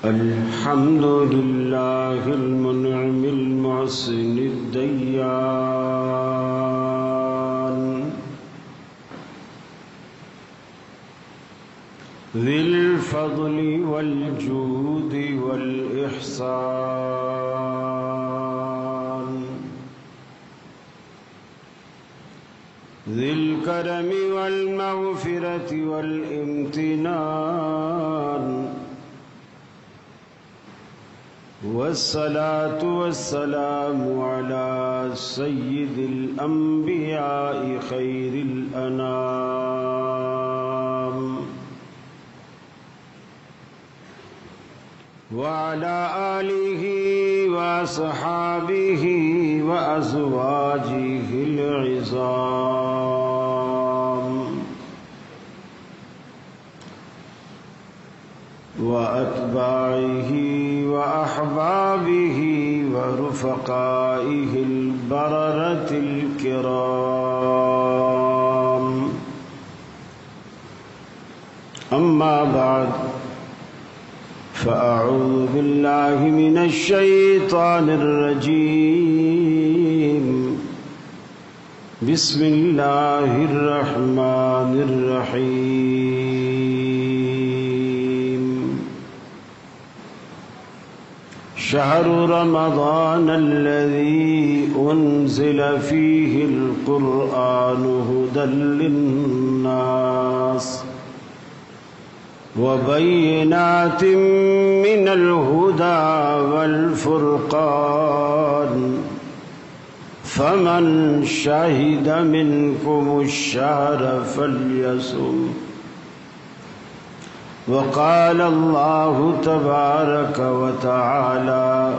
الحمد لله المنعم المحسن الديان ذي الفضل والجود والإحسان ذي الكرم والمغفرة والامتنان والصلاة والسلام على سيد الأنبياء خير الأنام وعلى آله وأصحابه وأزواجه العظام وأتباعه وأحبابه ورفقائه البررة الكرام أما بعد فأعوذ بالله من الشيطان الرجيم بسم الله الرحمن الرحيم شهر رمضان الذي أنزل فيه القرآن هدى للناس وبينات من الهدى والفرقان فمن شهد منكم الشهر فليصم وقال الله تبارك وتعالى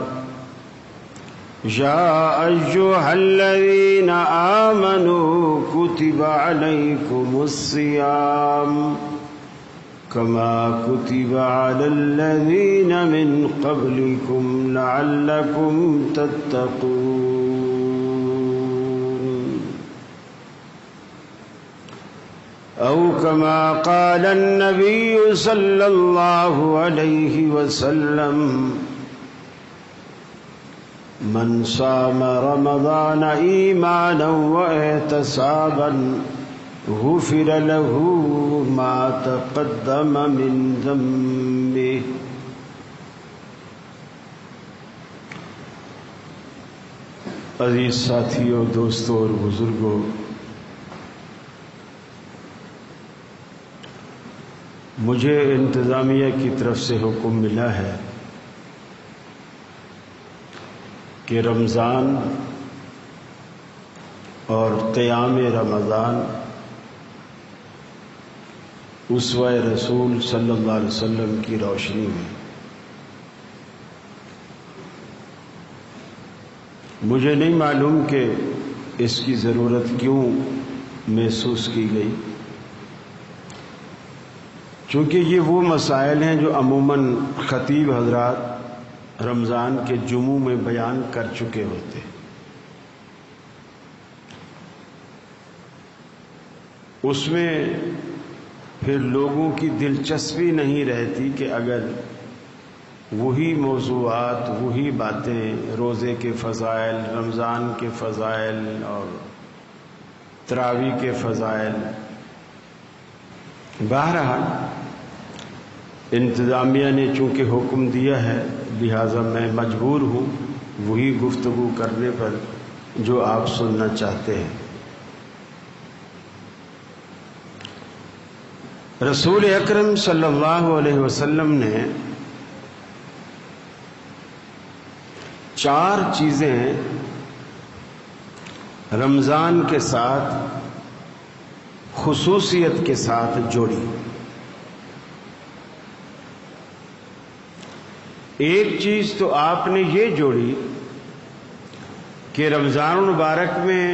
يا أيها الذين آمنوا كتب عليكم الصيام كما كتب على الذين من قبلكم لعلكم تتقون أو كما قال النبي صلى الله عليه وسلم من صام رمضان إيمانا واحتسابا غفر له ما تقدم من ذنبه. عزیز ساتھیوں، دوستوں اور بزرگوں، مجھے انتظامیہ کی طرف سے حکم ملا ہے کہ رمضان اور قیام رمضان اسوہ رسول صلی اللہ علیہ وسلم کی روشنی میں مجھے نہیں معلوم کہ اس کی ضرورت کیوں محسوس کی گئی، چونکہ یہ وہ مسائل ہیں جو عموماً خطیب حضرات رمضان کے جمعوں میں بیان کر چکے ہوتے ہیں۔ اس میں پھر لوگوں کی دلچسپی نہیں رہتی کہ اگر وہی موضوعات، وہی باتیں، روزے کے فضائل، رمضان کے فضائل اور تراویح کے فضائل، بہرحال انتظامیہ نے چونکہ حکم دیا ہے لہذا میں مجبور ہوں وہی گفتگو کرنے پر جو آپ سننا چاہتے ہیں۔ رسول اکرم صلی اللہ علیہ وسلم نے 4 چیزیں رمضان کے ساتھ خصوصیت کے ساتھ جوڑی۔ ایک چیز تو آپ نے یہ جوڑی کہ رمضان المبارک میں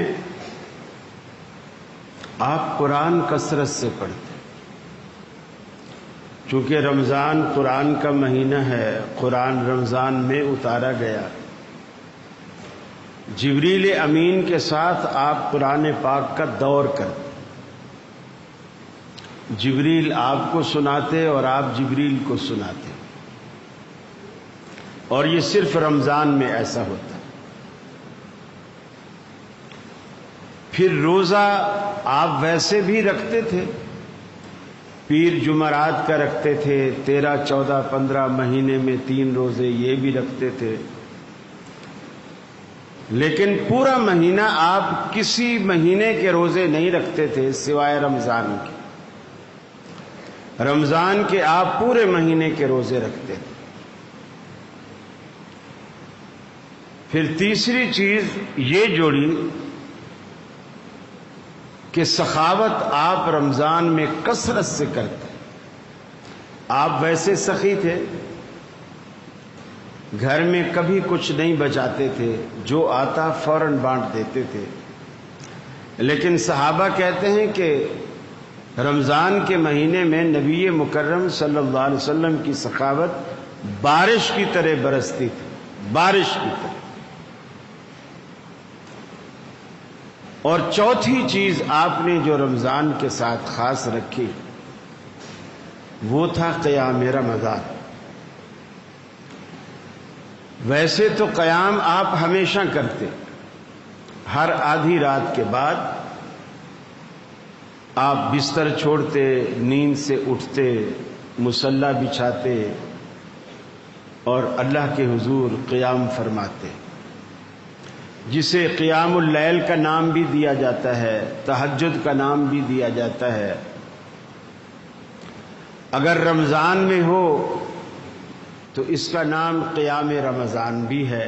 آپ قرآن کثرت سے پڑھتے، چونکہ رمضان قرآن کا مہینہ ہے، قرآن رمضان میں اتارا گیا، جبریل امین کے ساتھ آپ قرآن پاک کا دور کرتے، جبریل آپ کو سناتے اور آپ جبریل کو سناتے۔ اور یہ صرف رمضان میں ایسا ہوتا ہے۔ پھر روزہ آپ ویسے بھی رکھتے تھے، پیر جمعرات کا رکھتے تھے، 13، 14، 15 مہینے میں 3 روزے یہ بھی رکھتے تھے، لیکن پورا مہینہ آپ کسی مہینے کے روزے نہیں رکھتے تھے سوائے رمضان کے۔ رمضان کے آپ پورے مہینے کے روزے رکھتے تھے۔ پھر تیسری چیز یہ جوڑی کہ سخاوت آپ رمضان میں کثرت سے کرتے۔ آپ ویسے سخی تھے، گھر میں کبھی کچھ نہیں بچاتے تھے، جو آتا فوراً بانٹ دیتے تھے، لیکن صحابہ کہتے ہیں کہ رمضان کے مہینے میں نبی مکرم صلی اللہ علیہ وسلم کی سخاوت بارش کی طرح برستی تھی، بارش کی طرح۔ اور چوتھی چیز آپ نے جو رمضان کے ساتھ خاص رکھی وہ تھا قیام رمضان۔ ویسے تو قیام آپ ہمیشہ کرتے، ہر آدھی رات کے بعد آپ بستر چھوڑتے، نیند سے اٹھتے، مصلی بچھاتے اور اللہ کے حضور قیام فرماتے، جسے قیام اللیل کا نام بھی دیا جاتا ہے، تہجد کا نام بھی دیا جاتا ہے۔ اگر رمضان میں ہو تو اس کا نام قیام رمضان بھی ہے،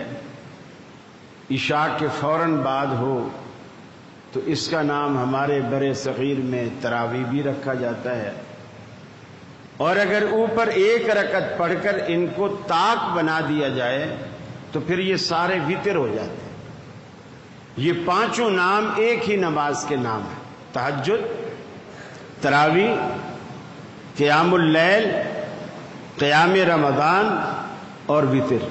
عشاء کے فوراً بعد ہو تو اس کا نام ہمارے برے صغیر میں تراویح بھی رکھا جاتا ہے، اور اگر اوپر ایک رکعت پڑھ کر ان کو طاق بنا دیا جائے تو پھر یہ سارے وتر ہو جاتے ہیں۔ یہ پانچوں نام ایک ہی نماز کے نام ہیں، تہجد، تراویح، قیام اللیل، قیام رمضان اور وتر۔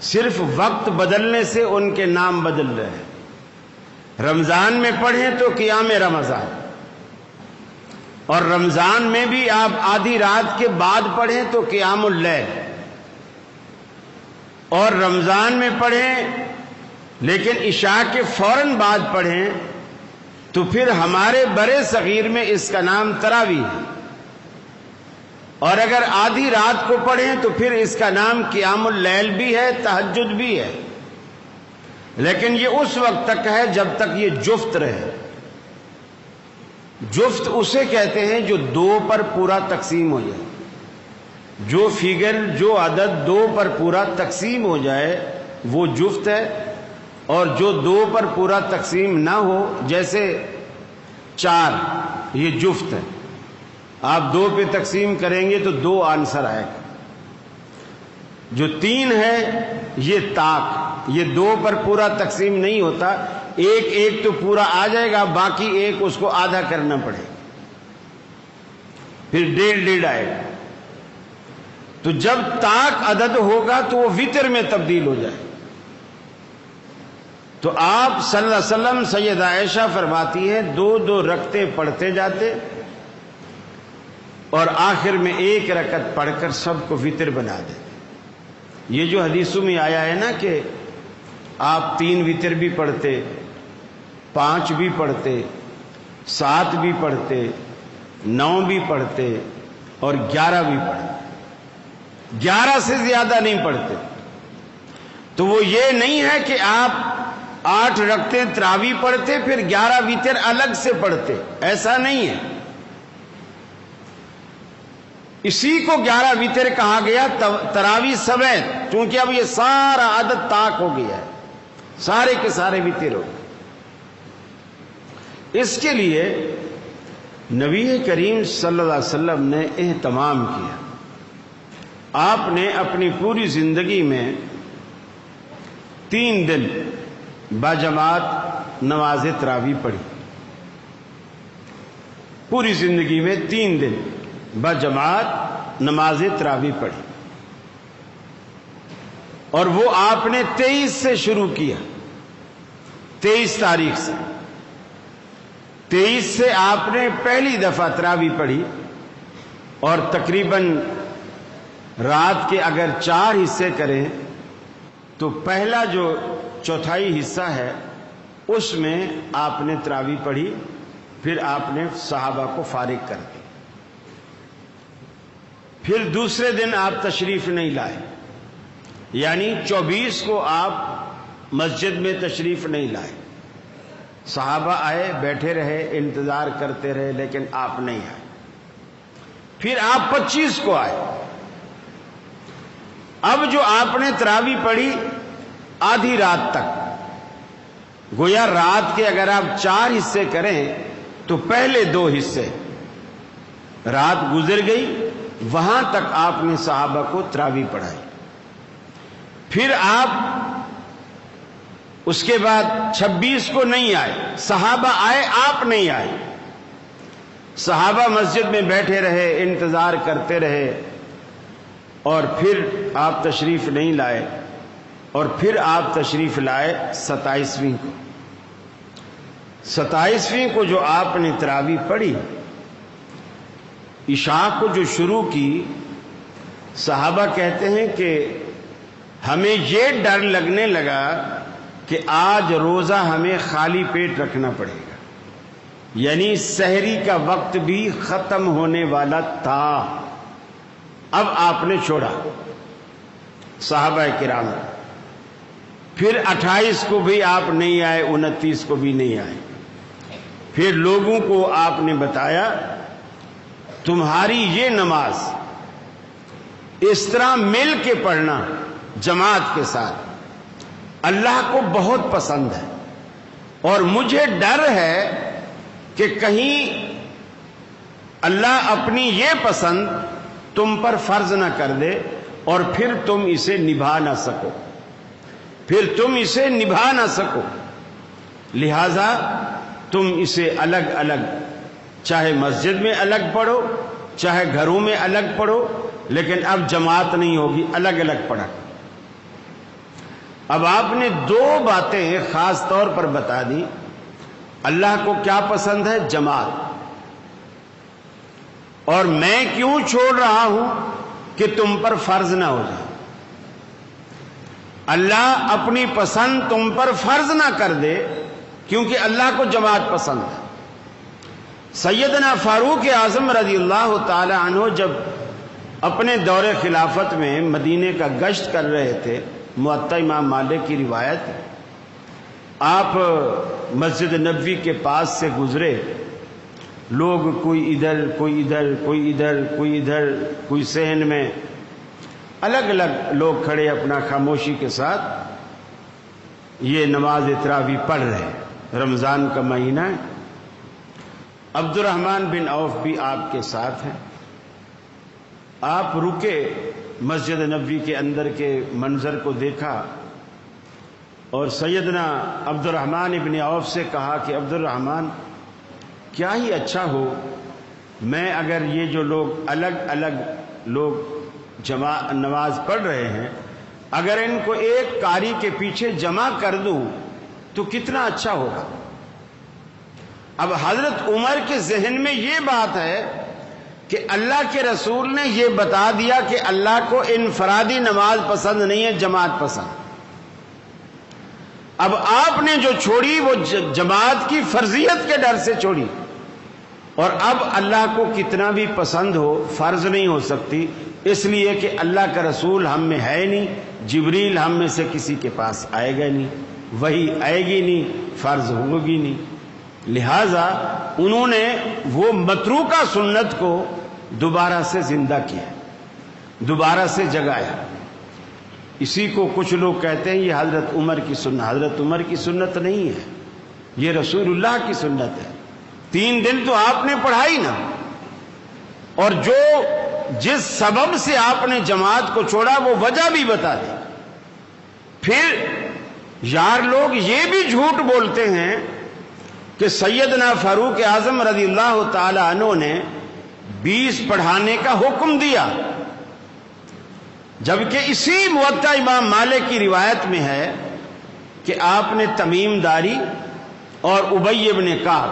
صرف وقت بدلنے سے ان کے نام بدل رہے ہیں۔ رمضان میں پڑھیں تو قیام رمضان، اور رمضان میں بھی آپ آدھی رات کے بعد پڑھیں تو قیام اللیل، اور رمضان میں پڑھیں لیکن عشاء کے فوراً بعد پڑھیں تو پھر ہمارے برے صغیر میں اس کا نام تراویح ہے، اور اگر آدھی رات کو پڑھیں تو پھر اس کا نام قیام اللیل بھی ہے، تہجد بھی ہے، لیکن یہ اس وقت تک ہے جب تک یہ جفت رہے۔ جفت اسے کہتے ہیں جو 2 پر پورا تقسیم ہو جائے، جو فگر، جو عدد 2 پر پورا تقسیم ہو جائے وہ جفت ہے، اور جو 2 پر پورا تقسیم نہ ہو، جیسے 4، یہ جفت ہے۔ آپ 2 پہ تقسیم کریں گے تو 2 آنسر آئے گا۔ جو 3 ہے یہ طاق، یہ 2 پر پورا تقسیم نہیں ہوتا، ایک تو پورا آ جائے گا، باقی 1 اس کو آدھا کرنا پڑے گا، پھر 1.5 آئے گا۔ تو جب طاق عدد ہوگا تو وہ وتر میں تبدیل ہو جائے۔ تو آپ صلی اللہ علیہ وسلم، سیدہ عائشہ فرماتی ہے 2 رکعتیں پڑھتے جاتے اور آخر میں 1 رکعت پڑھ کر سب کو وتر بنا دیتے۔ یہ جو حدیثوں میں آیا ہے نا کہ آپ 3 وتر بھی پڑھتے، 5 بھی پڑھتے، 7 بھی پڑھتے، 9 بھی پڑھتے اور 11 بھی پڑھتے، 11 سے زیادہ نہیں پڑھتے، تو وہ یہ نہیں ہے کہ آپ 8 رکعتیں تراویح پڑھتے پھر 11 وتر الگ سے پڑھتے، ایسا نہیں ہے۔ اسی کو 11 وتر کہا گیا تراویح سمیت، کیونکہ اب یہ سارا عدد طاق ہو گیا ہے، سارے کے سارے وتر ہو گئے۔ اس کے لیے نبی کریم صلی اللہ علیہ وسلم نے اہتمام کیا۔ آپ نے اپنی پوری زندگی میں 3 دن باجماعت نماز تراویح پڑھی، پوری زندگی میں 3 دن باجماعت نماز تراویح پڑھی، اور وہ آپ نے 23 سے شروع کیا، 23 تاریخ سے 23 سے آپ نے پہلی دفعہ تراویح پڑھی، اور تقریباً رات کے اگر 4 حصے کریں تو پہلا جو چوتھائی حصہ ہے اس میں آپ نے تراویح پڑھی، پھر آپ نے صحابہ کو فارغ کر دی، پھر دوسرے دن آپ تشریف نہیں لائے، یعنی 24 کو آپ مسجد میں تشریف نہیں لائے، صحابہ آئے، بیٹھے رہے، انتظار کرتے رہے، لیکن آپ نہیں آئے۔ پھر آپ 25 کو آئے۔ اب جو آپ نے تراویح پڑھی آدھی رات تک، گویا رات کے اگر آپ 4 حصے کریں تو پہلے 2 حصے، رات گزر گئی، وہاں تک آپ نے صحابہ کو تراویح پڑھائی۔ پھر آپ اس کے بعد 26 کو نہیں آئے، صحابہ آئے، آپ نہیں آئے، صحابہ مسجد میں بیٹھے رہے، انتظار کرتے رہے، اور پھر آپ تشریف نہیں لائے، اور پھر آپ تشریف لائے 27ویں کو۔ 27ویں کو جو آپ نے تراویح پڑھی، عشاء کو جو شروع کی، صحابہ کہتے ہیں کہ ہمیں یہ ڈر لگنے لگا کہ آج روزہ ہمیں خالی پیٹ رکھنا پڑے گا، یعنی سحری کا وقت بھی ختم ہونے والا تھا۔ اب آپ نے چھوڑا صحابہ کرام، پھر 28 کو بھی آپ نہیں آئے، 29 کو بھی نہیں آئے۔ پھر لوگوں کو آپ نے بتایا تمہاری یہ نماز اس طرح مل کے پڑھنا جماعت کے ساتھ اللہ کو بہت پسند ہے، اور مجھے ڈر ہے کہ کہیں اللہ اپنی یہ پسند تم پر فرض نہ کر دے اور پھر تم اسے نبھا نہ سکو، لہذا تم اسے الگ الگ، چاہے مسجد میں الگ پڑھو، چاہے گھروں میں الگ پڑھو، لیکن اب جماعت نہیں ہوگی، الگ الگ پڑھا۔ اب آپ نے 2 باتیں خاص طور پر بتا دی۔ اللہ کو کیا پسند ہے؟ جماعت۔ اور میں کیوں چھوڑ رہا ہوں کہ تم پر فرض نہ ہو جائے، اللہ اپنی پسند تم پر فرض نہ کر دے، کیونکہ اللہ کو جماعت پسند ہے۔ سیدنا فاروق اعظم رضی اللہ تعالی عنہ جب اپنے دور خلافت میں مدینے کا گشت کر رہے تھے، موطا امام مالک کی روایت، آپ مسجد نبوی کے پاس سے گزرے، لوگ کوئی ادھر کوئی ادھر کوئی ادھر کوئی ادھر کوئی صحن میں، الگ الگ لوگ کھڑے اپنا خاموشی کے ساتھ یہ نماز تراویح پڑھ رہے ہیں، رمضان کا مہینہ ہے۔ عبد الرحمن بن عوف بھی آپ کے ساتھ ہیں۔ آپ رکے، مسجد نبوی کے اندر کے منظر کو دیکھا، اور سیدنا عبد الرحمن ابن عوف سے کہا کہ عبد الرحمن، کیا ہی اچھا ہو میں اگر یہ جو لوگ الگ الگ لوگ نماز پڑھ رہے ہیں، اگر ان کو ایک قاری کے پیچھے جمع کر دوں تو کتنا اچھا ہوگا۔ اب حضرت عمر کے ذہن میں یہ بات ہے کہ اللہ کے رسول نے یہ بتا دیا کہ اللہ کو انفرادی نماز پسند نہیں ہے، جماعت پسند۔ اب آپ نے جو چھوڑی وہ جماعت کی فرضیت کے ڈر سے چھوڑی، اور اب اللہ کو کتنا بھی پسند ہو فرض نہیں ہو سکتی، اس لیے کہ اللہ کا رسول ہم میں ہے نہیں، جبریل ہم میں سے کسی کے پاس آئے گا نہیں، وہی آئے گی نہیں، فرض ہوگی نہیں۔ لہذا انہوں نے وہ متروکہ سنت کو دوبارہ سے زندہ کیا، دوبارہ سے جگایا۔ اسی کو کچھ لوگ کہتے ہیں یہ حضرت عمر کی سنت۔ حضرت عمر کی سنت نہیں ہے، یہ رسول اللہ کی سنت ہے۔ 3 دن تو آپ نے پڑھائی نا، اور جو جس سبب سے آپ نے جماعت کو چھوڑا وہ وجہ بھی بتا دی۔ پھر یار لوگ یہ بھی جھوٹ بولتے ہیں کہ سیدنا فاروق اعظم رضی اللہ تعالی عنہ نے 20 پڑھانے کا حکم دیا، جبکہ اسی موطا امام مالک کی روایت میں ہے کہ آپ نے تمیم داری اور ابی ابن کعب،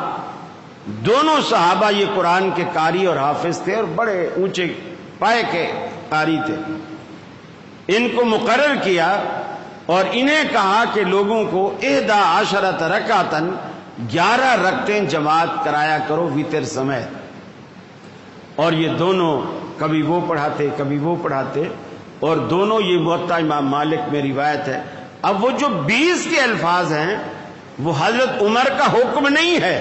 دونوں صحابہ یہ قرآن کے قاری اور حافظ تھے، اور بڑے اونچے پائے کے قاری تھے، ان کو مقرر کیا اور انہیں کہا کہ لوگوں کو 11 رکعتن 11 رکعتیں جماعت کرایا کرو وتر سمیت، اور یہ دونوں کبھی وہ پڑھاتے کبھی وہ پڑھاتے، اور دونوں یہ موطا امام مالک میں روایت ہے۔ اب وہ جو 20 کے الفاظ ہیں وہ حضرت عمر کا حکم نہیں ہے،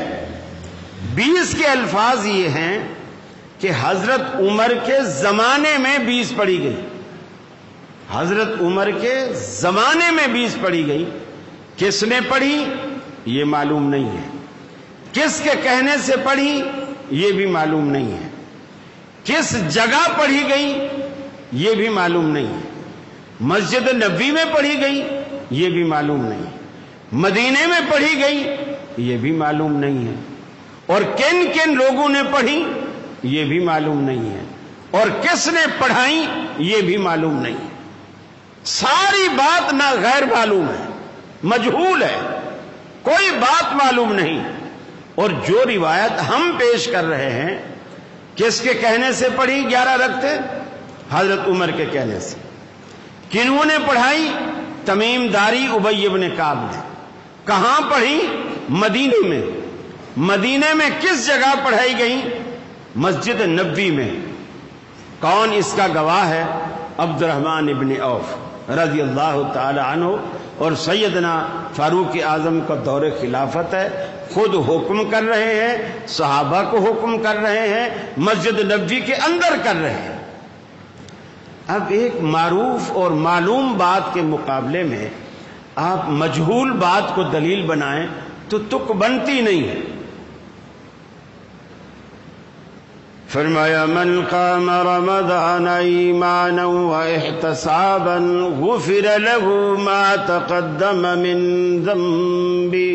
20 کے الفاظ یہ ہیں کہ حضرت عمر کے زمانے میں 20 پڑھی گئی، حضرت عمر کے زمانے میں 20 پڑھی گئی۔ کس نے پڑھی یہ معلوم نہیں ہے، کس کے کہنے سے پڑھی یہ بھی معلوم نہیں ہے، کس جگہ پڑھی گئی یہ بھی معلوم نہیں ہے، مسجد نبوی میں پڑھی گئی یہ بھی معلوم نہیں ہے، مدینے میں پڑھی گئی یہ بھی معلوم نہیں ہے، اور کن کن لوگوں نے پڑھی یہ بھی معلوم نہیں ہے، اور کس نے پڑھائی یہ بھی معلوم نہیں ہے۔ ساری بات نہ غیر معلوم ہے، مجہول ہے، کوئی بات معلوم نہیں۔ اور جو روایت ہم پیش کر رہے ہیں کس کے کہنے سے پڑھی 11 رکعتیں؟ حضرت عمر کے کہنے سے۔ کنہوں نے پڑھائی؟ تمیم داری ابی بن کعب نے۔ کہاں پڑھی؟ مدینے میں۔ مدینے میں کس جگہ پڑھائی گئی؟ مسجد نبوی میں۔ کون اس کا گواہ ہے؟ عبد الرحمن ابن عوف رضی اللہ تعالی عنہ، اور سیدنا فاروق اعظم کا دور خلافت ہے، خود حکم کر رہے ہیں، صحابہ کو حکم کر رہے ہیں، مسجد نبوی کے اندر کر رہے ہیں۔ اب ایک معروف اور معلوم بات کے مقابلے میں آپ مجہول بات کو دلیل بنائیں تو تک بنتی نہیں ہے۔ فرمایا من قام رمضان ایمانا واحتسابا غفر له ما تقدم من ذنبه،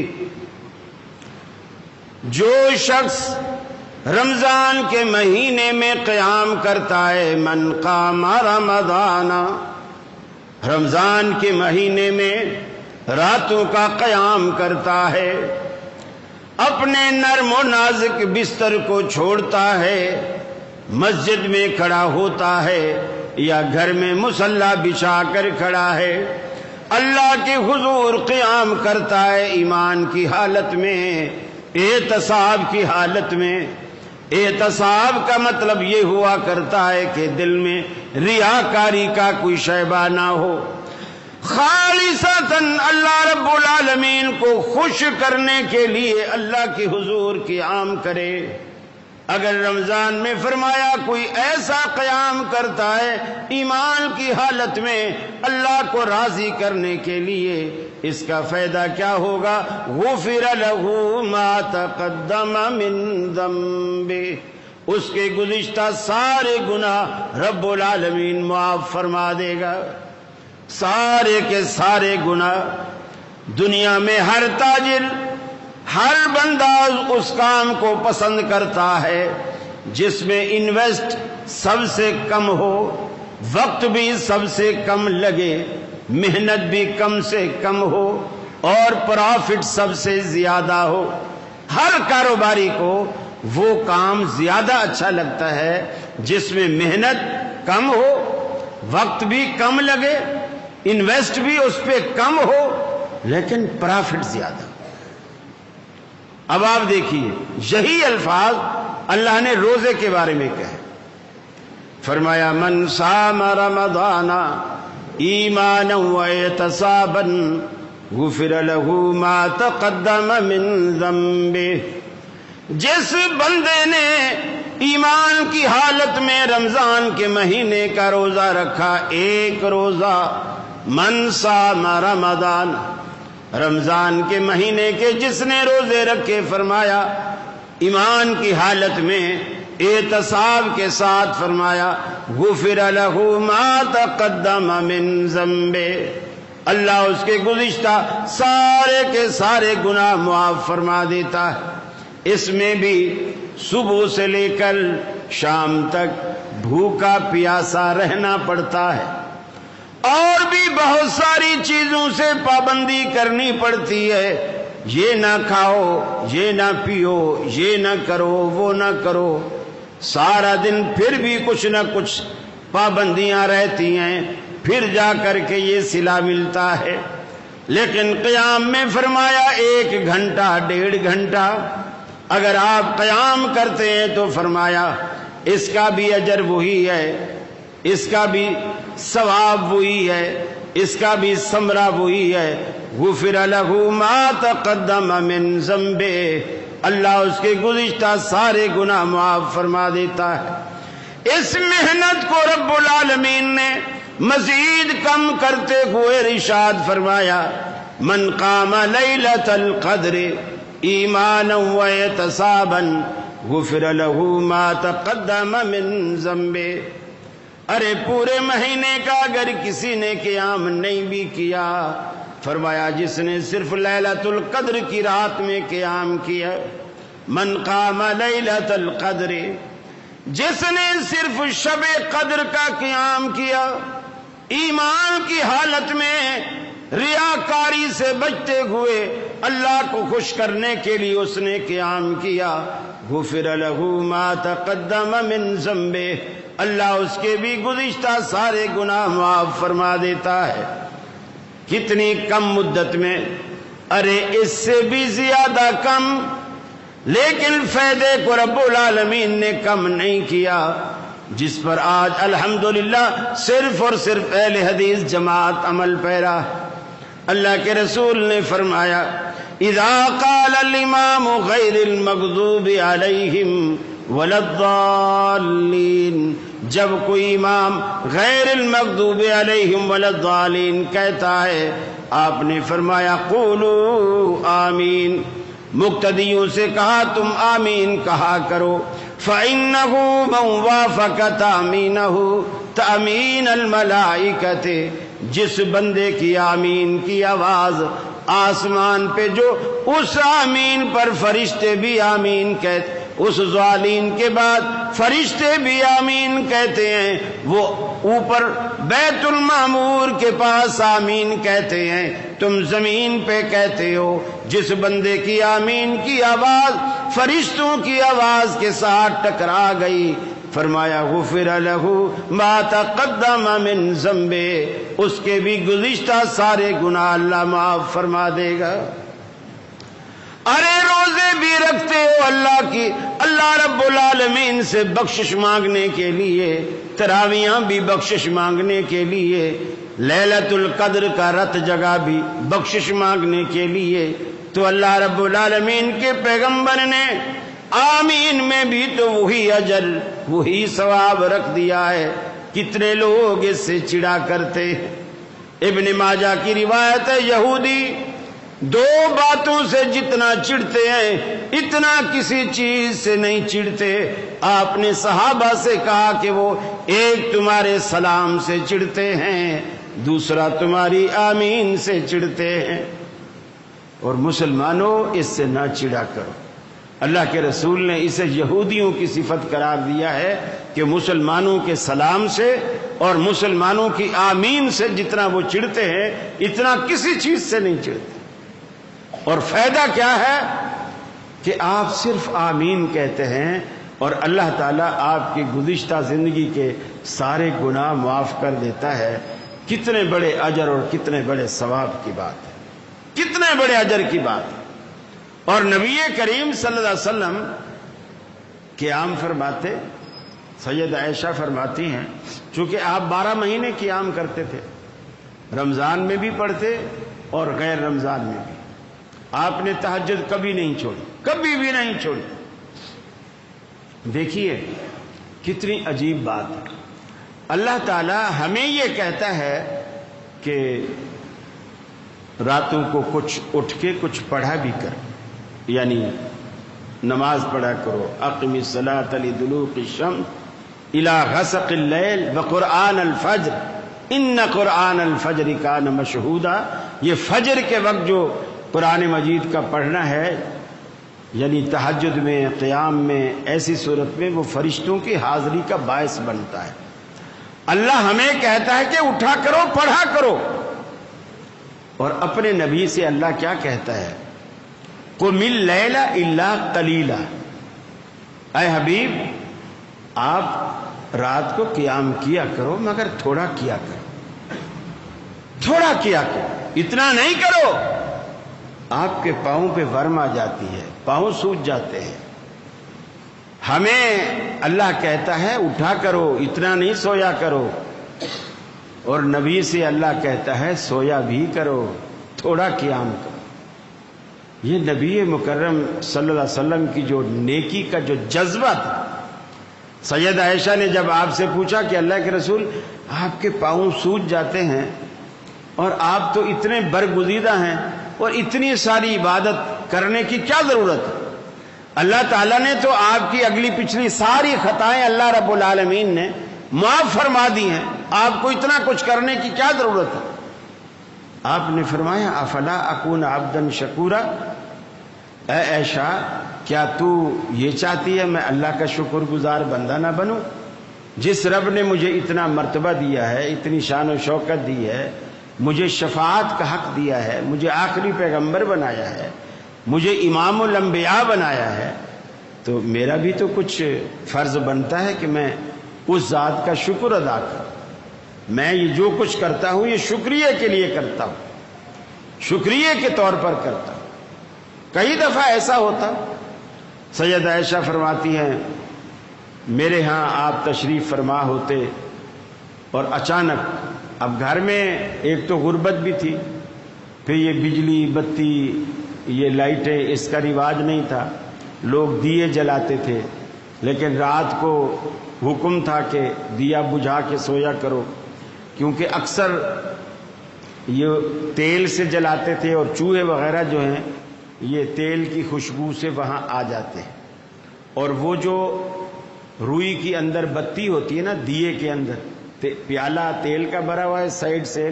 جو شخص رمضان کے مہینے میں قیام کرتا ہے، من قام رمضان، رمضان کے مہینے میں راتوں کا قیام کرتا ہے، اپنے نرم و نازک بستر کو چھوڑتا ہے، مسجد میں کھڑا ہوتا ہے یا گھر میں مصلی بچھا کر کھڑا ہے، اللہ کے حضور قیام کرتا ہے ایمان کی حالت میں، احتساب کی حالت میں۔ احتساب کا مطلب یہ ہوا کرتا ہے کہ دل میں ریاکاری کا کوئی شیبہ نہ ہو، خالصتاً اللہ رب العالمین کو خوش کرنے کے لیے اللہ کے حضور قیام کرے۔ اگر رمضان میں فرمایا کوئی ایسا قیام کرتا ہے ایمان کی حالت میں اللہ کو راضی کرنے کے لیے، اس کا فائدہ کیا ہوگا؟ غفر له ما تقدم من ذنبه، اس کے گزشتہ سارے گناہ رب العالمین معاف فرما دے گا، سارے کے سارے گناہ۔ دنیا میں ہر تاجر، ہر بندہ اس کام کو پسند کرتا ہے جس میں انویسٹ سب سے کم ہو، وقت بھی سب سے کم لگے، محنت بھی کم سے کم ہو، اور پرافٹ سب سے زیادہ ہو۔ ہر کاروباری کو وہ کام زیادہ اچھا لگتا ہے جس میں محنت کم ہو، وقت بھی کم لگے، انویسٹ بھی اس پہ کم ہو، لیکن پرافٹ زیادہ۔ اب آپ دیکھیے یہی الفاظ اللہ نے روزے کے بارے میں کہے، فرمایا من صام رمضان ایمانا واحتسابا غفر له ما تقدم من ذنبه، جس بندے نے ایمان کی حالت میں رمضان کے مہینے کا روزہ رکھا، ایک روزہ، من صام رمضان، رمضان کے مہینے کے جس نے روزے رکھے، فرمایا ایمان کی حالت میں احتساب کے ساتھ، فرمایا غفر له ما تقدم من ذنبه، اللہ اس کے گزشتہ سارے کے سارے گناہ معاف فرما دیتا ہے۔ اس میں بھی صبح سے لے کر شام تک بھوکا پیاسا رہنا پڑتا ہے، اور بھی بہت ساری چیزوں سے پابندی کرنی پڑتی ہے، یہ نہ کھاؤ، یہ نہ پیو، یہ نہ کرو، وہ نہ کرو، سارا دن پھر بھی کچھ نہ کچھ پابندیاں رہتی ہیں، پھر جا کر کے یہ صلہ ملتا ہے۔ لیکن قیام میں فرمایا 1 گھنٹہ 1.5 گھنٹہ اگر آپ قیام کرتے ہیں تو فرمایا اس کا بھی اجر وہی ہے، اس کا بھی ثواب وہی ہے، اس کا بھی ثمرہ وہی ہے۔ غفر لہ ما تقدم من ذنبہ، اللہ اس کے گزشتہ سارے گناہ معاف فرما دیتا ہے۔ اس محنت کو رب العالمین نے مزید کم کرتے ہوئے ارشاد فرمایا من قام لیلۃ القدر ایمانا واحتسابا غفر لہ ما تقدم من ذنبہ۔ ارے پورے مہینے کا اگر کسی نے قیام نہیں بھی کیا، فرمایا جس نے صرف لیلۃ القدر کی رات میں قیام کیا، من قام لیلۃ القدر، جس نے صرف شب قدر کا قیام کیا، ایمان کی حالت میں ریاکاری سے بچتے ہوئے اللہ کو خوش کرنے کے لیے اس نے قیام کیا، غفر لہ ما تقدم من ذنبہ، اللہ اس کے بھی گزشتہ سارے گناہ معاف فرما دیتا ہے۔ کتنی کم مدت میں، ارے اس سے بھی زیادہ کم، لیکن فائدے کو رب العالمین نے کم نہیں کیا، جس پر آج الحمدللہ صرف اور صرف اہل حدیث جماعت عمل پیرا۔ اللہ کے رسول نے فرمایا اذا قال الامام غیر المغضوب علیہم ولا الضالین، جب کوئی امام غیر المغضوب علیہم ولا الضالین کہتا ہے، آپ نے فرمایا قولوا آمین، مقتدیوں سے کہا تم آمین کہا کرو، فَإِنَّهُ مَنْ وَافَقَ تَأْمِينَهُ تَأْمِينَ الْمَلَائِكَةِ، جس بندے کی آمین کی آواز آسمان پہ جو اس آمین پر فرشتے بھی آمین کہتے، اس ضالین کے بعد فرشتے بھی آمین کہتے ہیں، وہ اوپر بیت المعمور کے پاس آمین کہتے ہیں، تم زمین پہ کہتے ہو۔ جس بندے کی آمین کی آواز فرشتوں کی آواز کے ساتھ ٹکرا گئی، فرمایا غفر لہ ما تقدم من ذنبہ، اس کے بھی گزشتہ سارے گناہ اللہ معاف فرما دے گا۔ ارے روزے بھی رکھتے ہو اللہ رب العالمین سے بخشش مانگنے کے لیے، تراویاں بھی بخشش مانگنے کے لیے، لیلۃ القدر کا رت جگہ بھی بخشش مانگنے کے لیے، تو اللہ رب العالمین کے پیغمبر نے آمین میں بھی تو وہی اجر وہی ثواب رکھ دیا ہے۔ کتنے لوگ اس سے چڑا کرتے ہیں۔ ابن ماجہ کی روایت ہے، یہودی 2 باتوں سے جتنا چڑھتے ہیں اتنا کسی چیز سے نہیں چڑھتے۔ آپ نے صحابہ سے کہا کہ وہ ایک تمہارے سلام سے چڑھتے ہیں، دوسرا تمہاری آمین سے چڑھتے ہیں، اور مسلمانوں اس سے نہ چڑھا کرو۔ اللہ کے رسول نے اسے یہودیوں کی صفت قرار دیا ہے کہ مسلمانوں کے سلام سے اور مسلمانوں کی آمین سے جتنا وہ چڑھتے ہیں اتنا کسی چیز سے نہیں چڑھتے۔ اور فائدہ کیا ہے کہ آپ صرف آمین کہتے ہیں اور اللہ تعالیٰ آپ کی گزشتہ زندگی کے سارے گناہ معاف کر دیتا ہے۔ کتنے بڑے اجر اور کتنے بڑے ثواب کی بات ہے، کتنے بڑے اجر کی بات ہے۔ اور نبی کریم صلی اللہ علیہ وسلم قیام فرماتے، سید عائشہ فرماتی ہیں چونکہ آپ 12 مہینے قیام کرتے تھے، رمضان میں بھی پڑھتے اور غیر رمضان میں بھی، آپ نے تہجد کبھی نہیں چھوڑی، کبھی بھی نہیں چھوڑی۔ دیکھیے کتنی عجیب بات ہے، اللہ تعالی ہمیں یہ کہتا ہے کہ راتوں کو کچھ اٹھ کے کچھ پڑھا بھی کر، یعنی نماز پڑھا کرو، اقم الصلاۃ لدلوق الشمس الی غسق اللیل وقرآن الفجر ان قرآن الفجر کان مشہودا۔ یہ فجر کے وقت جو قرآن مجید کا پڑھنا ہے، یعنی تہجد میں، قیام میں، ایسی صورت میں وہ فرشتوں کی حاضری کا باعث بنتا ہے۔ اللہ ہمیں کہتا ہے کہ اٹھا کرو، پڑھا کرو، اور اپنے نبی سے اللہ کیا کہتا ہے؟ قم اللیل الا قلیلا، اے حبیب آپ رات کو قیام کیا کرو مگر تھوڑا کیا کرو، تھوڑا کیا کرو، اتنا نہیں کرو۔ آپ کے پاؤں پہ ورم آ جاتی ہے، پاؤں سوج جاتے ہیں۔ ہمیں اللہ کہتا ہے اٹھا کرو، اتنا نہیں سویا کرو، اور نبی سے اللہ کہتا ہے سویا بھی کرو، تھوڑا قیام کرو۔ یہ نبی مکرم صلی اللہ علیہ وسلم کی جو نیکی کا جو جذبہ تھا۔ سید عائشہ نے جب آپ سے پوچھا کہ اللہ کے رسول آپ کے پاؤں سوج جاتے ہیں اور آپ تو اتنے برگزیدہ ہیں اور اتنی ساری عبادت کرنے کی کیا ضرورت ہے؟ اللہ تعالیٰ نے تو آپ کی اگلی پچھلی ساری خطائیں اللہ رب العالمین نے معاف فرما دی ہیں، آپ کو اتنا کچھ کرنے کی کیا ضرورت ہے؟ آپ نے فرمایا افلا اکون عبدا شکورا، اے عائشہ کیا تو یہ چاہتی ہے میں اللہ کا شکر گزار بندہ نہ بنوں؟ جس رب نے مجھے اتنا مرتبہ دیا ہے، اتنی شان و شوکت دی ہے، مجھے شفاعت کا حق دیا ہے، مجھے آخری پیغمبر بنایا ہے، مجھے امام الانبیاء بنایا ہے، تو میرا بھی تو کچھ فرض بنتا ہے کہ میں اس ذات کا شکر ادا کروں۔ میں یہ جو کچھ کرتا ہوں یہ شکریہ کے لیے کرتا ہوں، شکریہ کے طور پر کرتا ہوں۔ کئی دفعہ ایسا ہوتا، سید عائشہ فرماتی ہیں میرے ہاں آپ تشریف فرما ہوتے اور اچانک، اب گھر میں ایک تو غربت بھی تھی، پھر یہ بجلی بتی یہ لائٹیں اس کا رواج نہیں تھا، لوگ دیے جلاتے تھے، لیکن رات کو حکم تھا کہ دیا بجھا کے سویا کرو، کیونکہ اکثر یہ تیل سے جلاتے تھے اور چوہے وغیرہ جو ہیں یہ تیل کی خوشبو سے وہاں آ جاتے ہیں، اور وہ جو روئی کی اندر بتی ہوتی ہے نا دیے کے اندر، پیالہ تیل کا بھرا ہوا ہے، سائڈ سے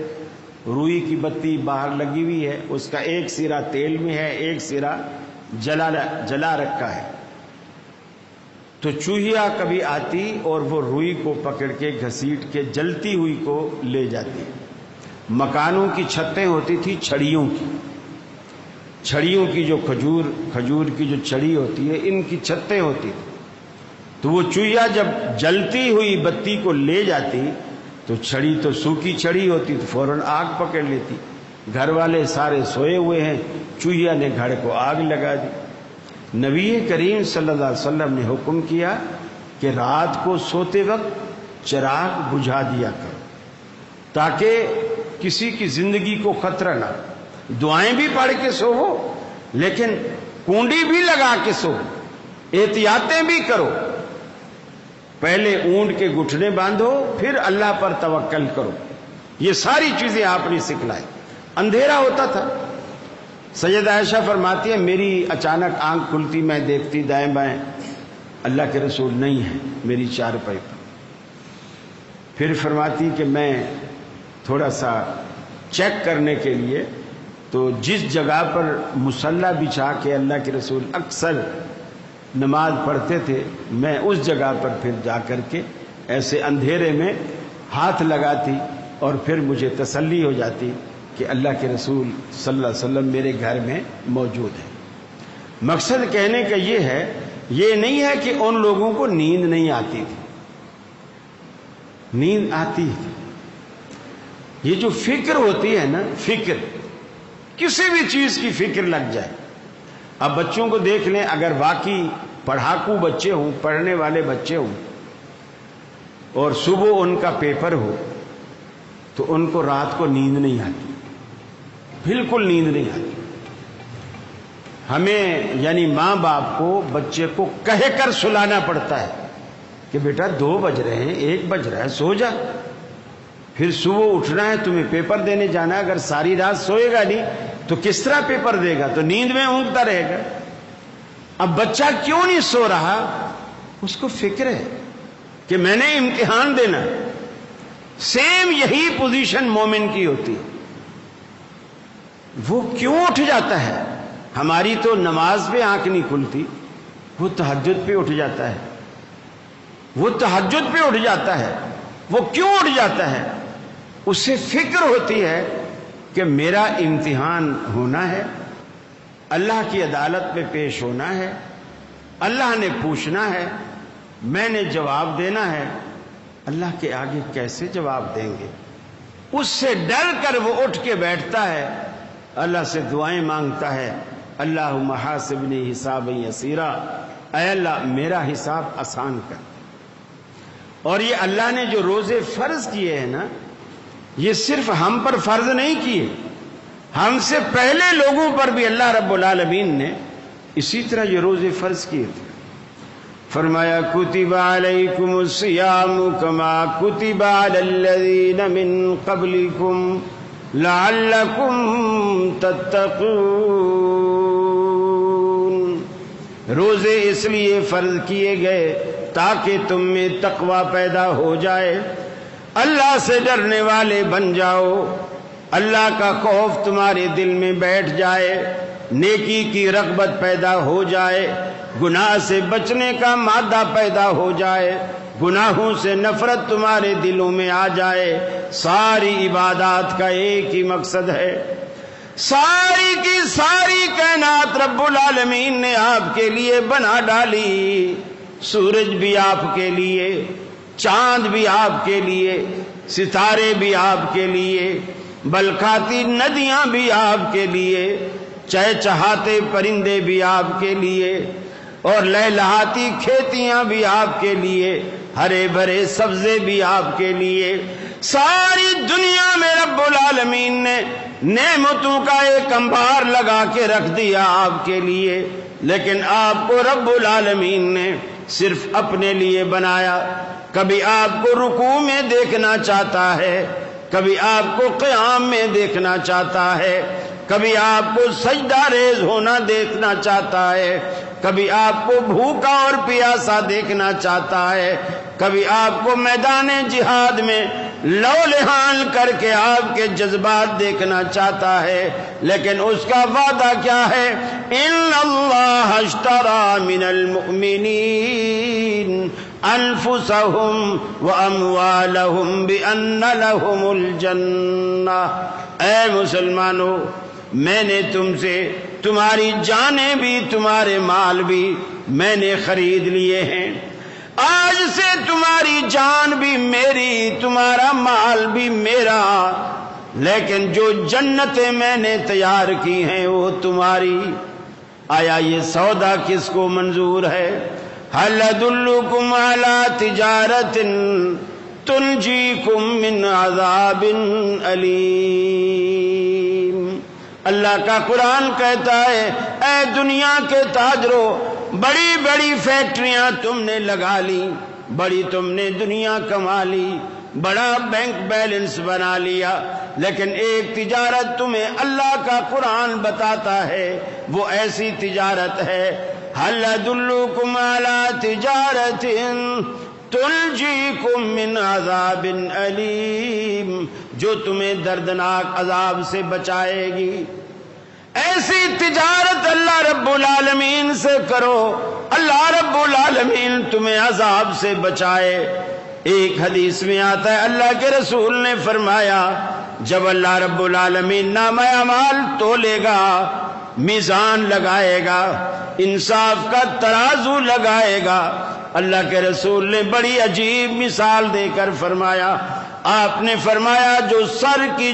روئی کی بتی باہر لگی ہوئی ہے، اس کا ایک سرا تیل میں ہے، ایک سرا جلا رکھا ہے، تو چوہیا کبھی آتی اور وہ روئی کو پکڑ کے گھسیٹ کے جلتی ہوئی کو لے جاتی۔ مکانوں کی چھتیں ہوتی تھی چھڑیوں کی جو کھجور کی جو چھڑی ہوتی ہے، ان کی چھتیں ہوتی تھی، تو وہ چوہیا جب جلتی ہوئی بتی کو لے جاتی تو چھڑی تو سوکھی چھڑی ہوتی تو فوراً آگ پکڑ لیتی۔ گھر والے سارے سوئے ہوئے ہیں، چوہیا نے گھر کو آگ لگا دی۔ نبی کریم صلی اللہ علیہ وسلم نے حکم کیا کہ رات کو سوتے وقت چراغ بجھا دیا کرو تاکہ کسی کی زندگی کو خطرہ نہ، دعائیں بھی پڑھ کے سوو لیکن کنڈی بھی لگا کے سو، احتیاطیں بھی کرو، پہلے اونٹ کے گھٹنے باندھو پھر اللہ پر توکل کرو۔ یہ ساری چیزیں آپ نے سکھلائی۔ اندھیرا ہوتا تھا، سید عائشہ فرماتی ہے میری اچانک آنکھ کھلتی، میں دیکھتی دائیں بائیں اللہ کے رسول نہیں ہے میری چارپائی پر، پھر فرماتی کہ میں تھوڑا سا چیک کرنے کے لیے تو جس جگہ پر مصلی بچھا کے اللہ کے رسول اکثر نماز پڑھتے تھے، میں اس جگہ پر پھر جا کر کے ایسے اندھیرے میں ہاتھ لگاتی اور پھر مجھے تسلی ہو جاتی کہ اللہ کے رسول صلی اللہ علیہ وسلم میرے گھر میں موجود ہے۔ مقصد کہنے کا یہ ہے، یہ نہیں ہے کہ ان لوگوں کو نیند نہیں آتی تھی، نیند آتی تھی۔ یہ جو فکر ہوتی ہے نا، فکر کسی بھی چیز کی فکر لگ جائے، اب بچوں کو دیکھ لیں، اگر واقعی پڑھاکو بچے ہوں، پڑھنے والے بچے ہوں اور صبح ان کا پیپر ہو تو ان کو رات کو نیند نہیں آتی، بالکل نیند نہیں آتی۔ ہمیں یعنی ماں باپ کو بچے کو کہہ کر سلانا پڑتا ہے کہ بیٹا 2 بج رہے ہیں، 1 بج رہا ہے، سو جا، پھر صبح اٹھنا ہے، تمہیں پیپر دینے جانا ہے۔ اگر ساری رات سوئے گا نہیں تو کس طرح پیپر دے گا؟ تو نیند میں اونگتا رہے گا۔ اب بچہ کیوں نہیں سو رہا؟ اس کو فکر ہے کہ میں نے امتحان دینا۔ سیم یہی پوزیشن مومن کی ہوتی ہے، وہ کیوں اٹھ جاتا ہے؟ ہماری تو نماز پہ آنکھ نہیں کھلتی، وہ تہجد پہ اٹھ جاتا ہے، وہ تہجد پہ اٹھ جاتا ہے۔ وہ کیوں اٹھ جاتا ہے؟ اسے فکر ہوتی ہے کہ میرا امتحان ہونا ہے، اللہ کی عدالت میں پیش ہونا ہے، اللہ نے پوچھنا ہے، میں نے جواب دینا ہے، اللہ کے آگے کیسے جواب دیں گے؟ اس سے ڈر کر وہ اٹھ کے بیٹھتا ہے، اللہ سے دعائیں مانگتا ہے، اللہم حاسبنی حسابا یسیرا، اے اللہ میرا حساب آسان کر۔ اور یہ اللہ نے جو روزے فرض کیے ہیں نا، یہ صرف ہم پر فرض نہیں کیے، ہم سے پہلے لوگوں پر بھی اللہ رب العالمین نے اسی طرح یہ روزے فرض کیے تھے۔ فرمایا کتب علیکم الصیام کما کتب علی الذین من قبلکم لعلکم تتقون۔ روزے اس لیے فرض کیے گئے تاکہ تم میں تقوی پیدا ہو جائے، اللہ سے ڈرنے والے بن جاؤ، اللہ کا خوف تمہارے دل میں بیٹھ جائے، نیکی کی رغبت پیدا ہو جائے، گناہ سے بچنے کا مادہ پیدا ہو جائے، گناہوں سے نفرت تمہارے دلوں میں آ جائے۔ ساری عبادات کا ایک ہی مقصد ہے، ساری کی ساری کائنات رب العالمین نے آپ کے لیے بنا ڈالی، سورج بھی آپ کے لیے، چاند بھی آپ کے لیے، ستارے بھی آپ کے لیے، بلکاتی ندیاں بھی آپ کے لیے، چہچہاتے پرندے بھی آپ کے لیے، اور لہلہاتی کھیتیاں بھی آپ کے لیے، ہرے بھرے سبزے بھی آپ کے لیے۔ ساری دنیا میں رب العالمین نے نعمتوں کا ایک انبار لگا کے رکھ دیا آپ کے لیے، لیکن آپ کو رب العالمین نے صرف اپنے لیے بنایا۔ کبھی آپ کو رکوع میں دیکھنا چاہتا ہے، کبھی آپ کو قیام میں دیکھنا چاہتا ہے، کبھی آپ کو سجدہ ریز ہونا دیکھنا چاہتا ہے، کبھی آپ کو بھوکا اور پیاسا دیکھنا چاہتا ہے، کبھی آپ کو میدان جہاد میں لو لہان کر کے آپ کے جذبات دیکھنا چاہتا ہے، لیکن اس کا وعدہ کیا ہے؟ ان اللہ اشترى من المؤمنین انفسهم واموالهم بان لهم الجنہ۔ اے مسلمانوں، میں نے تم سے تمہاری جانیں بھی تمہارے مال بھی میں نے خرید لیے ہیں۔ آج سے تمہاری جان بھی میری، تمہارا مال بھی میرا، لیکن جو جنتیں میں نے تیار کی ہیں وہ تمہاری۔ آیا یہ سودا کس کو منظور ہے؟ هل ادلکم علی تجارت تنجیکم من عذاب علیم۔ اللہ کا قرآن کہتا ہے، اے دنیا کے تاجروں، بڑی بڑی فیکٹریاں تم نے لگا لی، بڑی تم نے دنیا کما لی، بڑا بینک بیلنس بنا لیا، لیکن ایک تجارت تمہیں اللہ کا قرآن بتاتا ہے، وہ ایسی تجارت ہے، هل ادلکم علی تجارت تنجیکم من عذاب علیم، جو تمہیں دردناک عذاب سے بچائے گی۔ ایسی تجارت اللہ رب العالمین سے کرو، اللہ رب العالمین تمہیں عذاب سے بچائے۔ ایک حدیث میں آتا ہے، اللہ کے رسول نے فرمایا، جب اللہ رب العالمین نامہ اعمال تولے گا، میزان لگائے گا، انصاف کا ترازو لگائے گا، اللہ کے رسول نے بڑی عجیب مثال دے کر فرمایا، آپ نے فرمایا جو سر کی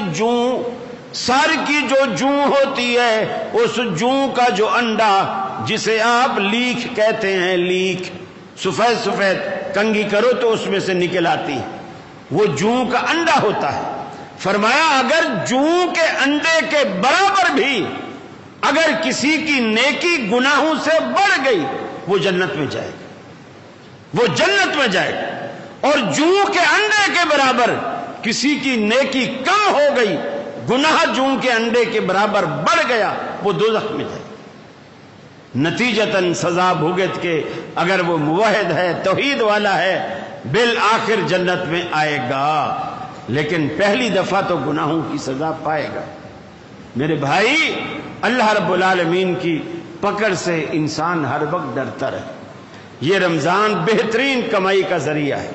جو جوں ہوتی ہے، اس جوں کا جو انڈا جسے آپ لیک کہتے ہیں، لیک سفید سفید کنگھی کرو تو اس میں سے نکل آتی ہے، وہ جوں کا انڈا ہوتا ہے۔ فرمایا اگر جوں کے انڈے کے برابر بھی اگر کسی کی نیکی گناہوں سے بڑھ گئی، وہ جنت میں جائے گا، وہ جنت میں جائے گا، اور جوں کے انڈے کے برابر کسی کی نیکی کم ہو گئی، گناہ جوں کے انڈے کے برابر بڑھ گیا، وہ دوزخ میں جائے گا۔ نتیجتاً سزا بھگت کے اگر وہ موحد ہے، توحید والا ہے، بالآخر جنت میں آئے گا، لیکن پہلی دفعہ تو گناہوں کی سزا پائے گا۔ میرے بھائی، اللہ رب العالمین کی پکڑ سے انسان ہر وقت ڈرتا رہے۔ یہ رمضان بہترین کمائی کا ذریعہ ہے۔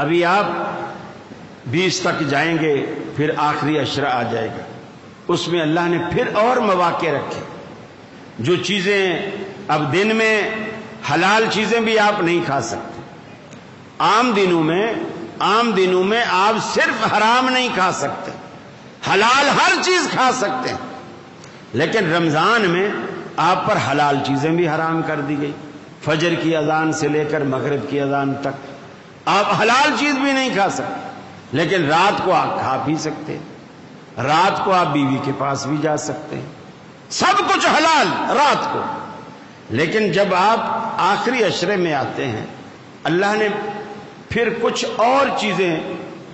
ابھی آپ 20 تک جائیں گے، پھر آخری عشرہ آ جائے گا، اس میں اللہ نے پھر اور مواقع رکھے۔ جو چیزیں اب دن میں حلال چیزیں بھی آپ نہیں کھا سکتے، عام دنوں میں آپ صرف حرام نہیں کھا سکتے، حلال ہر چیز کھا سکتے ہیں، لیکن رمضان میں آپ پر حلال چیزیں بھی حرام کر دی گئی۔ فجر کی اذان سے لے کر مغرب کی اذان تک آپ حلال چیز بھی نہیں کھا سکتے، لیکن رات کو آپ کھا پی سکتے ہیں، رات کو آپ بیوی کے پاس بھی جا سکتے ہیں، سب کچھ حلال رات کو۔ لیکن جب آپ آخری عشرے میں آتے ہیں، اللہ نے پھر کچھ اور چیزیں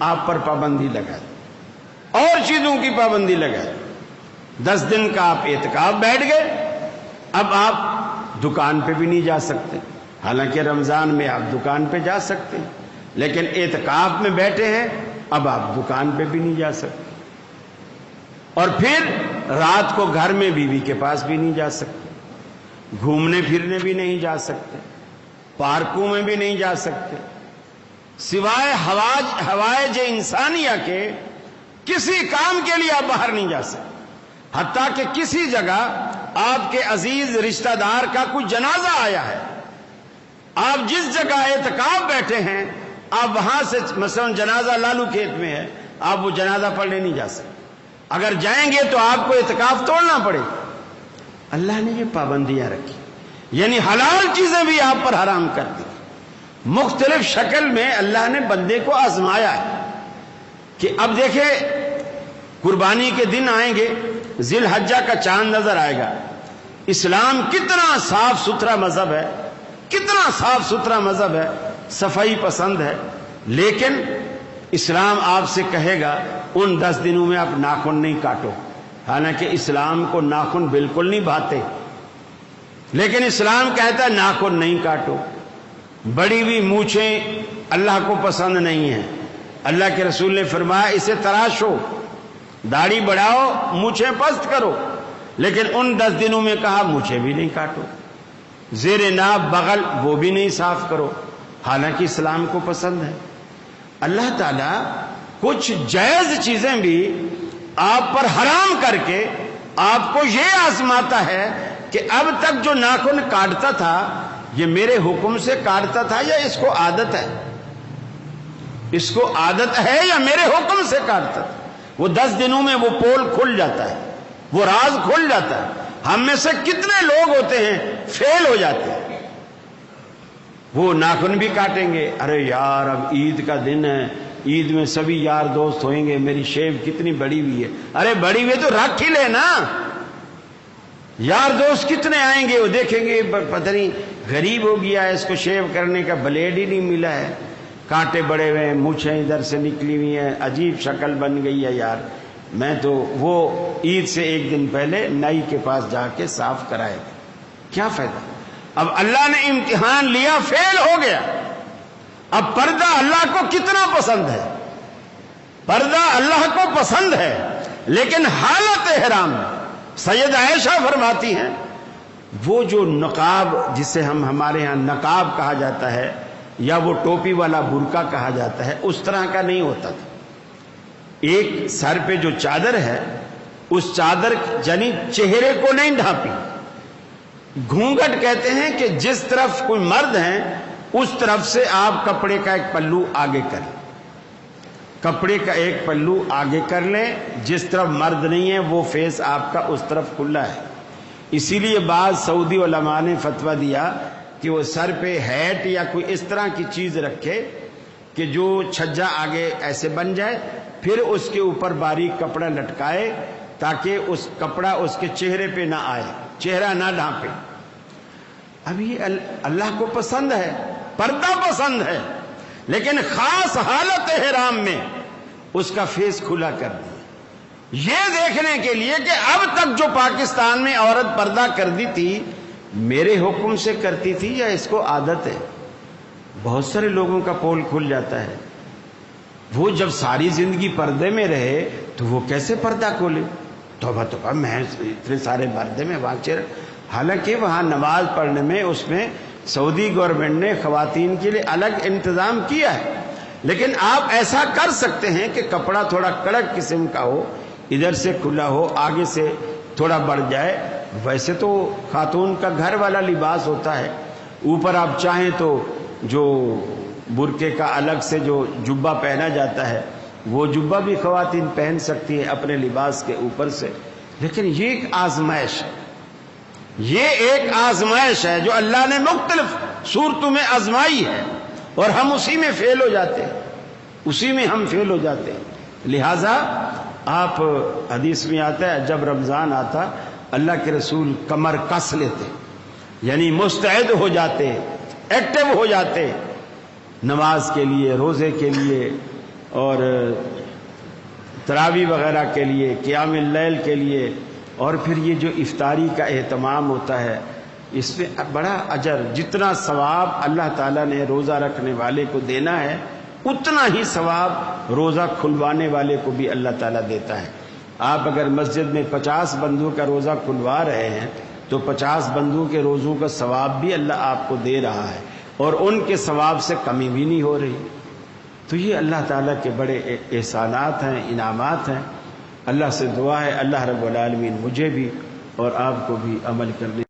آپ پر پابندی لگائی، اور چیزوں کی پابندی لگائی۔ 10 دن کا آپ اعتکاف بیٹھ گئے، اب آپ دکان پہ بھی نہیں جا سکتے، حالانکہ رمضان میں آپ دکان پہ جا سکتے ہیں، لیکن اعتکاف میں بیٹھے ہیں، اب آپ دکان پہ بھی نہیں جا سکتے، اور پھر رات کو گھر میں بیوی کے پاس بھی نہیں جا سکتے، گھومنے پھرنے بھی نہیں جا سکتے، پارکوں میں بھی نہیں جا سکتے، سوائے حوائج انسانیہ کے کسی کام کے لیے آپ باہر نہیں جا سکتے۔ حتیٰ کہ کسی جگہ آپ کے عزیز رشتہ دار کا کوئی جنازہ آیا ہے، آپ جس جگہ اعتکاف بیٹھے ہیں، آپ وہاں سے مثلا جنازہ لالو کھیت میں ہے، آپ وہ جنازہ پڑھنے نہیں جا سکتے، اگر جائیں گے تو آپ کو اعتکاف توڑنا پڑے گا۔ اللہ نے یہ پابندیاں رکھی، یعنی حلال چیزیں بھی آپ پر حرام کر دی۔ مختلف شکل میں اللہ نے بندے کو آزمایا ہے کہ اب دیکھیں قربانی کے دن آئیں گے، ذی الحجہ کا چاند نظر آئے گا۔ اسلام کتنا صاف ستھرا مذہب ہے، کتنا صاف ستھرا مذہب ہے، صفائی پسند ہے، لیکن اسلام آپ سے کہے گا ان 10 دنوں میں آپ ناخن نہیں کاٹو، حالانکہ اسلام کو ناخن بالکل نہیں بھاتے، لیکن اسلام کہتا ہے ناخن نہیں کاٹو۔ بڑی ہوئی مونچھیں اللہ کو پسند نہیں ہیں، اللہ کے رسول نے فرمایا اسے تراشو، داڑھی بڑھاؤ، مونچھیں پست کرو، لیکن ان 10 دنوں میں کہا مونچھیں بھی نہیں کاٹو، زیر ناف بغل وہ بھی نہیں صاف کرو، حالانکہ اسلام کو پسند ہے۔ اللہ تعالیٰ کچھ جائز چیزیں بھی آپ پر حرام کر کے آپ کو یہ آزماتا ہے کہ اب تک جو ناخن کاٹتا تھا یہ میرے حکم سے کاٹتا تھا یا اس کو عادت ہے، اس کو عادت ہے یا میرے حکم سے کاٹتا تھا۔ وہ 10 دنوں میں وہ پول کھل جاتا ہے، وہ راز کھل جاتا ہے۔ ہم میں سے کتنے لوگ ہوتے ہیں فیل ہو جاتے ہیں، وہ ناخن بھی کاٹیں گے، ارے یار اب عید کا دن ہے، عید میں سبھی یار دوست ہوئیں گے، میری شیو کتنی بڑی ہوئی ہے، ارے بڑی ہوئی تو رکھ ہی لے نا، یار دوست کتنے آئیں گے، وہ دیکھیں گے پتہ نہیں غریب ہو گیا ہے، اس کو شیو کرنے کا بلیڈ ہی نہیں ملا ہے، کانٹے بڑے ہوئے ہیں، مونچھیں ادھر سے نکلی ہوئی ہیں، عجیب شکل بن گئی ہے، یار میں تو وہ عید سے ایک دن پہلے نائی کے پاس جا کے صاف کرائے گا، کیا فائدہ۔ اب اللہ نے امتحان لیا، فیل ہو گیا۔ اب پردہ اللہ کو کتنا پسند ہے، پردہ اللہ کو پسند ہے، لیکن حالت احرام میں سید عائشہ فرماتی ہیں وہ جو نقاب جسے ہمارے ہاں نقاب کہا جاتا ہے یا وہ ٹوپی والا برقع کہا جاتا ہے، اس طرح کا نہیں ہوتا تھا۔ ایک سر پہ جو چادر ہے اس چادر یعنی چہرے کو نہیں ڈھانپی، گھونگھٹ کہتے ہیں کہ جس طرف کوئی مرد ہیں اس طرف سے آپ کپڑے کا ایک پلو آگے کریں، کپڑے کا ایک پلو آگے کر لیں، جس طرف مرد نہیں ہے وہ فیس آپ کا اس طرف کھلا ہے۔ اسی لیے بعض سعودی علماء نے فتویٰ دیا کہ وہ سر پہ ہیٹ یا کوئی اس طرح کی چیز رکھے کہ جو چھجا آگے ایسے بن جائے، پھر اس کے اوپر باریک کپڑا لٹکائے تاکہ اس کپڑا اس کے چہرے پہ نہ آئے، چہرہ نہ ڈھانپے۔ اب یہ اللہ کو پسند ہے، پردہ پسند ہے، لیکن خاص حالت احرام میں اس کا فیس کھلا کر دیا، یہ دیکھنے کے لیے کہ اب تک جو پاکستان میں عورت پردہ کر دی تھی میرے حکم سے کرتی تھی یا اس کو عادت ہے۔ بہت سارے لوگوں کا پول کھل جاتا ہے، وہ جب ساری زندگی پردے میں رہے تو وہ کیسے پردہ کھولے، توبہ توبہ میں اتنے سارے پردے میں واچر، حالانکہ وہاں نماز پڑھنے میں اس میں سعودی گورنمنٹ نے خواتین کے لیے الگ انتظام کیا ہے، لیکن آپ ایسا کر سکتے ہیں کہ کپڑا تھوڑا کڑک قسم کا ہو، ادھر سے کھلا ہو، آگے سے تھوڑا بڑھ جائے۔ ویسے تو خاتون کا گھر والا لباس ہوتا ہے، اوپر آپ چاہیں تو جو برقعے کا الگ سے جو جبہ پہنا جاتا ہے وہ جبہ بھی خواتین پہن سکتی ہیں اپنے لباس کے اوپر سے، لیکن یہ ایک آزمائش ہے، یہ ایک آزمائش ہے جو اللہ نے مختلف صورتوں میں آزمائی ہے، اور ہم اسی میں فیل ہو جاتے ہیں، اسی میں ہم فیل ہو جاتے ہیں۔ لہذا آپ حدیث میں آتا ہے جب رمضان آتا اللہ کے رسول کمر کس لیتے، یعنی مستعد ہو جاتے، ایکٹیو ہو جاتے نماز کے لیے، روزے کے لیے، اور تراویح وغیرہ کے لیے، قیام اللیل کے لیے، اور پھر یہ جو افطاری کا اہتمام ہوتا ہے اس میں بڑا اجر، جتنا ثواب اللہ تعالیٰ نے روزہ رکھنے والے کو دینا ہے اتنا ہی ثواب روزہ کھلوانے والے کو بھی اللہ تعالیٰ دیتا ہے۔ آپ اگر مسجد میں 50 بندوں کا روزہ کھلوا رہے ہیں تو 50 بندوں کے روزوں کا ثواب بھی اللہ آپ کو دے رہا ہے، اور ان کے ثواب سے کمی بھی نہیں ہو رہی۔ تو یہ اللہ تعالیٰ کے بڑے احسانات ہیں، انعامات ہیں۔ اللہ سے دعا ہے اللہ رب العالمین مجھے بھی اور آپ کو بھی عمل کرنے